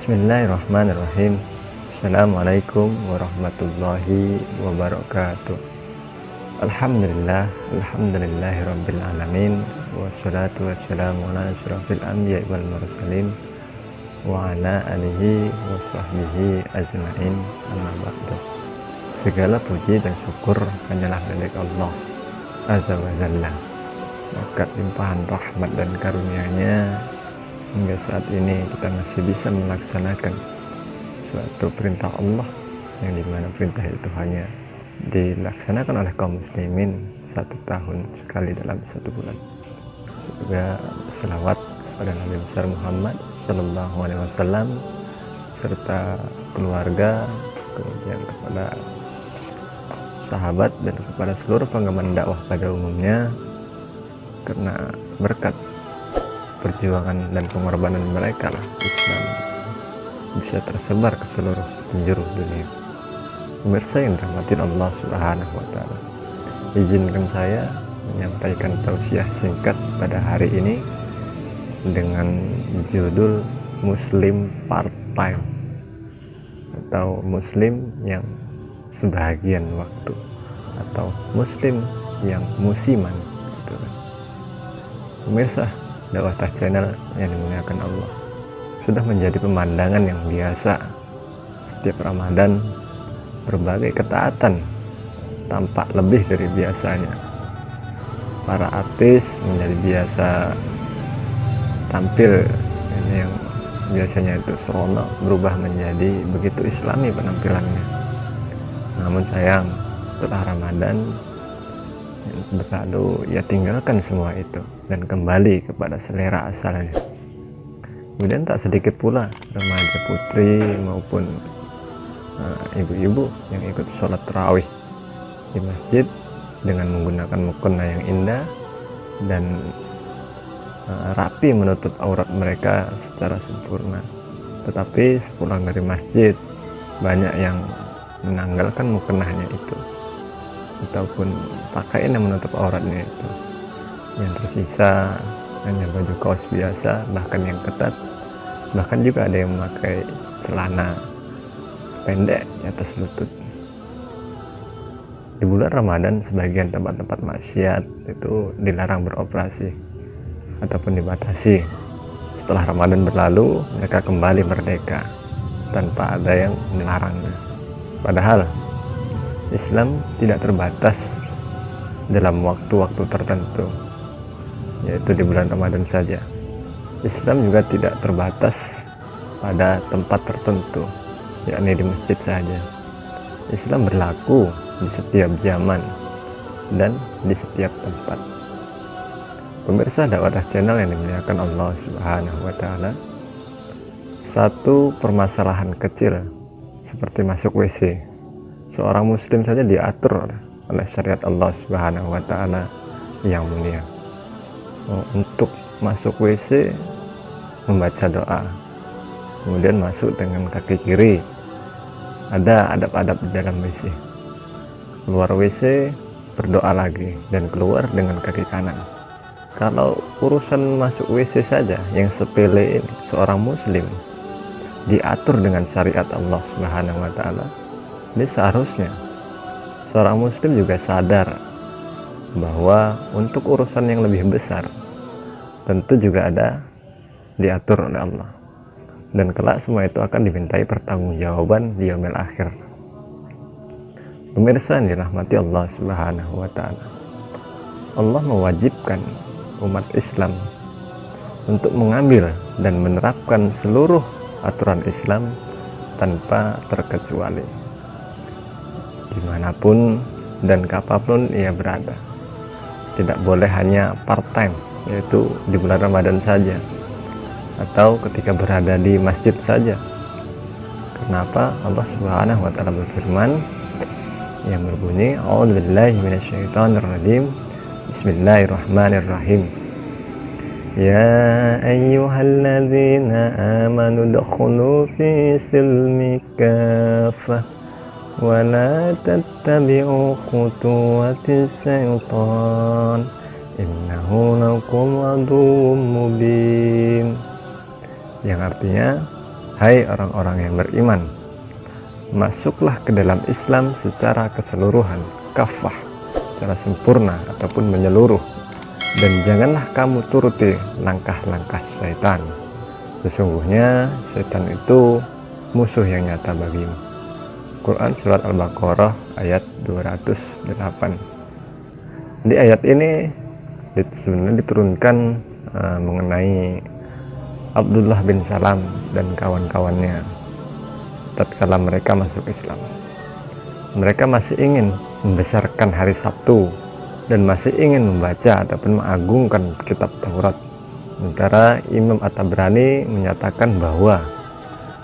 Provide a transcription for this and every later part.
Bismillahirrahmanirrahim. Assalamualaikum warahmatullahi wabarakatuh. Alhamdulillahirabbil alamin, wassalatu wassalamu ala asyrofil anbiya'i wal mursalin wa ala alihi wa sahbihi ajmain, amma ba'du. Segala puji dan syukur hanyalah milik Allah azza wa jalla. Berkat limpahan rahmat dan karunia-Nya hingga saat ini kita masih bisa melaksanakan suatu perintah Allah, yang dimana perintah itu hanya dilaksanakan oleh kaum muslimin 1 tahun sekali dalam 1 bulan. Juga selawat kepada Nabi besar Muhammad Sallallahu Alaihi Wasallam serta keluarga, kemudian kepada sahabat dan kepada seluruh penggemar dakwah pada umumnya, karena berkat perjuangan dan pengorbanan mereka lah Islam bisa tersebar ke seluruh penjuru dunia. Pemirsa yang dirahmati Allah Subhanahu wa Ta'ala, izinkan saya menyampaikan tausiah singkat pada hari ini dengan judul Muslim part-time atau Muslim yang sebahagian waktu atau Muslim yang musiman gitu kan. Pemirsa dakwah channel yang dimuliakan Allah, sudah menjadi pemandangan yang biasa setiap Ramadan berbagai ketaatan tampak lebih dari biasanya. Para artis menjadi biasa tampil ini yang biasanya itu seronok berubah menjadi begitu islami penampilannya. Namun sayang, setelah Ramadan berlalu, ia tinggalkan semua itu dan kembali kepada selera asalnya. Kemudian tak sedikit pula remaja putri maupun ibu-ibu yang ikut sholat tarawih di masjid dengan menggunakan mukena yang indah dan rapi menutup aurat mereka secara sempurna. Tetapi sepulang dari masjid, banyak yang menanggalkan mukenahnya itu ataupun pakaian yang menutup auratnya itu. Yang tersisa hanya baju kaos biasa, bahkan yang ketat. Bahkan juga ada yang memakai celana pendek di atas lutut. Di bulan Ramadan, sebagian tempat-tempat maksiat itu dilarang beroperasi ataupun dibatasi. Setelah Ramadan berlalu, mereka kembali merdeka tanpa ada yang melarangnya. Padahal Islam tidak terbatas dalam waktu-waktu tertentu, yaitu di bulan Ramadan saja. Islam juga tidak terbatas pada tempat tertentu, yakni di masjid saja. Islam berlaku di setiap zaman dan di setiap tempat. Pemirsa dakwah channel yang dimuliakan Allah Subhanahu wa Ta'ala, satu permasalahan kecil seperti masuk WC, seorang muslim saja diatur oleh syariat Allah Subhanahu wa Ta'ala yang mulia. Untuk masuk WC membaca doa, kemudian masuk dengan kaki kiri, ada adab-adab di dalam WC. Keluar WC berdoa lagi dan keluar dengan kaki kanan. Kalau urusan masuk WC saja yang sepele ini, seorang muslim diatur dengan syariat Allah Subhanahu wa Ta'ala. Ini seharusnya seorang muslim juga sadar bahwa untuk urusan yang lebih besar tentu juga ada diatur oleh Allah, dan kelak semua itu akan dimintai pertanggungjawaban di yaumil akhir. Pemirsa yang dirahmati Allah Subhanahu wa Ta'ala, Allah mewajibkan umat Islam untuk mengambil dan menerapkan seluruh aturan Islam tanpa terkecuali, dimanapun dan kapanpun ia berada. Tidak boleh hanya part-time, yaitu di bulan Ramadan saja, atau ketika berada di masjid saja. Kenapa? Allah Subhanahu wa Ta'ala berfirman yang berbunyi, A'udzubillahi minasyaitonirrajim, Bismillahirrahmanirrahim. Ya ayyuhalladzina amanu dukhulu fi silmi kafah wa la tattabi'u khutuwatis syaitan innahu lakum aduwwum mubin. Yang artinya, Hai orang-orang yang beriman, masuklah ke dalam Islam secara keseluruhan, kafah, secara sempurna ataupun menyeluruh, dan janganlah kamu turuti langkah-langkah syaitan. Sesungguhnya syaitan itu musuh yang nyata bagimu. Quran Surat Al-Baqarah ayat 208. Di ayat ini sebenarnya diturunkan mengenai Abdullah bin Salam dan kawan-kawannya tatkala mereka masuk Islam. Mereka masih ingin membesarkan hari Sabtu dan masih ingin membaca ataupun mengagungkan kitab Taurat. Sementara Imam At-Tabrani menyatakan bahwa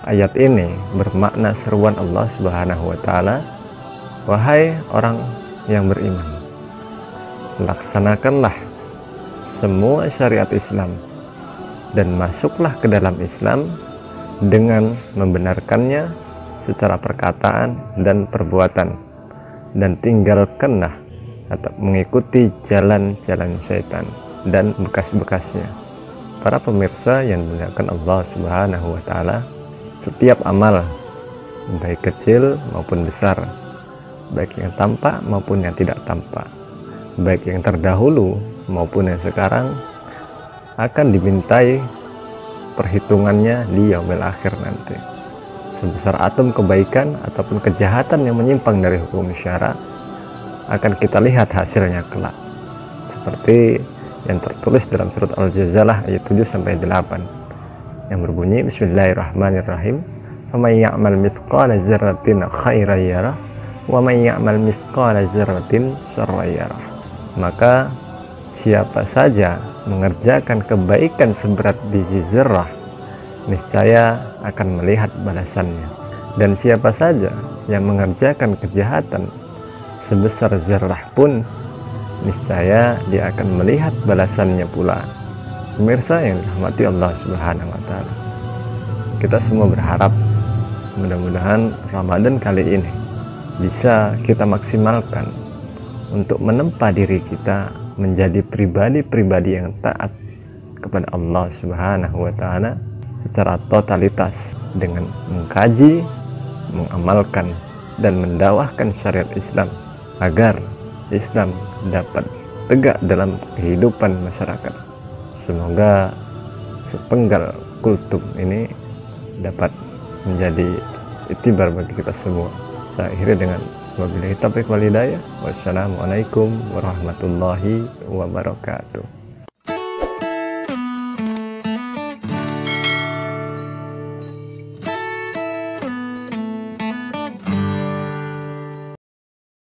ayat ini bermakna seruan Allah Subhanahu wa taala, wahai orang yang beriman, laksanakanlah semua syariat Islam dan masuklah ke dalam Islam dengan membenarkannya secara perkataan dan perbuatan, dan tinggalkanlah atau mengikuti jalan-jalan syaitan dan bekas-bekasnya. Para pemirsa yang dimuliakan Allah Subhanahu wa taala, setiap amal baik kecil maupun besar, baik yang tampak maupun yang tidak tampak, baik yang terdahulu maupun yang sekarang, akan dimintai perhitungannya di yaumil akhir nanti. Sebesar atom kebaikan ataupun kejahatan yang menyimpang dari hukum syara akan kita lihat hasilnya kelak, seperti yang tertulis dalam surat Al-Jazalah ayat 7-8 yang berbunyi, Bismillahirrahmanirrahim, faman ya'mal mithqala dzarratin khairan yarah wa man ya'mal mithqala dzarratin syarran yarah. Maka siapa saja mengerjakan kebaikan seberat biji zarah, niscaya akan melihat balasannya, dan siapa saja yang mengerjakan kejahatan sebesar zarah pun, niscaya dia akan melihat balasannya pula. Pemirsa yang dirahmati Allah Subhanahu wa taala, kita semua berharap mudah-mudahan Ramadan kali ini bisa kita maksimalkan untuk menempa diri kita menjadi pribadi-pribadi yang taat kepada Allah Subhanahu wa taala secara totalitas, dengan mengkaji, mengamalkan dan mendakwahkan syariat Islam agar Islam dapat tegak dalam kehidupan masyarakat. Semoga sepenggal kultum ini dapat menjadi iktibar bagi kita semua. Saya akhiri dengan wabillahi taufiq wal hidayah. Wassalamualaikum warahmatullahi wabarakatuh.